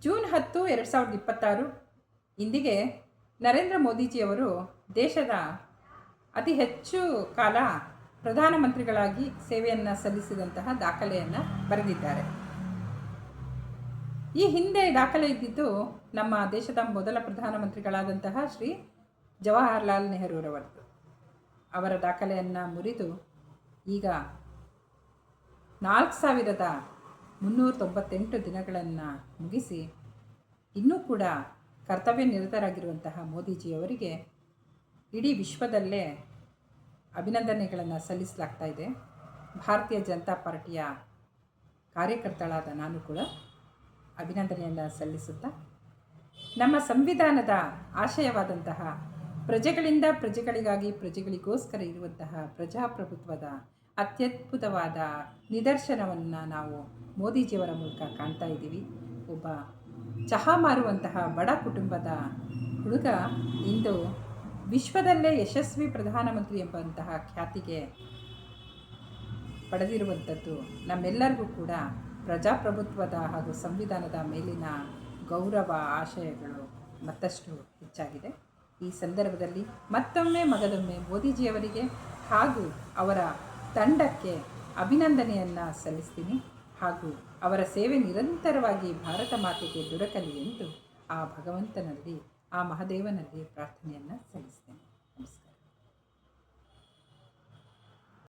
June 10, 2026 ಇಂದಿಗೆ ನರೇಂದ್ರ ಮೋದಿಜಿಯವರು ದೇಶದ ಅತಿ ಹೆಚ್ಚು ಕಾಲ ಪ್ರಧಾನಮಂತ್ರಿಗಳಾಗಿ ಸೇವೆಯನ್ನು ಸಲ್ಲಿಸಿದಂತಹ ದಾಖಲೆಯನ್ನು ಬರೆದಿದ್ದಾರೆ. ಈ ಹಿಂದೆ ದಾಖಲೆ ಇದ್ದಿದ್ದು ನಮ್ಮ ದೇಶದ ಮೊದಲ ಪ್ರಧಾನಮಂತ್ರಿಗಳಾದಂತಹ ಶ್ರೀ ಜವಾಹರ್ಲಾಲ್ ನೆಹರೂರವರದ್ದು. ಅವರ ದಾಖಲೆಯನ್ನು ಮುರಿದು ಈಗ 4398 ದಿನಗಳನ್ನು ಮುಗಿಸಿ ಇನ್ನೂ ಕೂಡ ಕರ್ತವ್ಯ ನಿರತರಾಗಿರುವಂತಹ ಮೋದಿಜಿಯವರಿಗೆ ಇಡೀ ವಿಶ್ವದಲ್ಲೇ ಅಭಿನಂದನೆಗಳನ್ನು ಸಲ್ಲಿಸಲಾಗ್ತಾ ಇದೆ. ಭಾರತೀಯ ಜನತಾ ಪಾರ್ಟಿಯ ಕಾರ್ಯಕರ್ತಳಾದ ನಾನು ಕೂಡ ಅಭಿನಂದನೆಯನ್ನು ಸಲ್ಲಿಸುತ್ತಾ, ನಮ್ಮ ಸಂವಿಧಾನದ ಆಶಯವಾದಂತಹ ಪ್ರಜೆಗಳಿಂದ ಪ್ರಜೆಗಳಿಗಾಗಿ ಪ್ರಜೆಗಳಿಗೋಸ್ಕರ ಇರುವಂತಹ ಪ್ರಜಾಪ್ರಭುತ್ವದ ಅತ್ಯದ್ಭುತವಾದ ನಿದರ್ಶನವನ್ನು ನಾವು ಮೋದಿಜಿಯವರ ಮೂಲಕ ಕಾಣ್ತಾ ಇದ್ದೀವಿ. ಒಬ್ಬ ಚಹಾ ಮಾರುವಂತಹ ಬಡ ಕುಟುಂಬದ ಹುಡುಗ ಇಂದು ವಿಶ್ವದಲ್ಲೇ ಯಶಸ್ವಿ ಪ್ರಧಾನಮಂತ್ರಿ ಎಂಬಂತಹ ಖ್ಯಾತಿಗೆ ಪಡೆದಿರುವಂಥದ್ದು ನಮ್ಮೆಲ್ಲರಿಗೂ ಕೂಡ ಪ್ರಜಾಪ್ರಭುತ್ವದ ಹಾಗೂ ಸಂವಿಧಾನದ ಮೇಲಿನ ಗೌರವ ಆಶಯಗಳು ಮತ್ತಷ್ಟು ಹೆಚ್ಚಾಗಿದೆ. ಈ ಸಂದರ್ಭದಲ್ಲಿ ಮತ್ತೊಮ್ಮೆ ಮಗದೊಮ್ಮೆ ಮೋದಿಜಿಯವರಿಗೆ ಹಾಗೂ ಅವರ ತಂಡಕ್ಕೆ ಅಭಿನಂದನೆಯನ್ನು ಸಲ್ಲಿಸ್ತೀನಿ. ಹಾಗೂ ಅವರ ಸೇವೆ ನಿರಂತರವಾಗಿ ಭಾರತ ಮಾತೆಗೆ ದೊರಕಲಿ ಎಂದು ಆ ಭಗವಂತನಲ್ಲಿ, ಆ ಮಹಾದೇವನಲ್ಲಿ ಪ್ರಾರ್ಥನೆಯನ್ನು ಸಲ್ಲಿಸ್ತೇನೆ. ನಮಸ್ಕಾರ.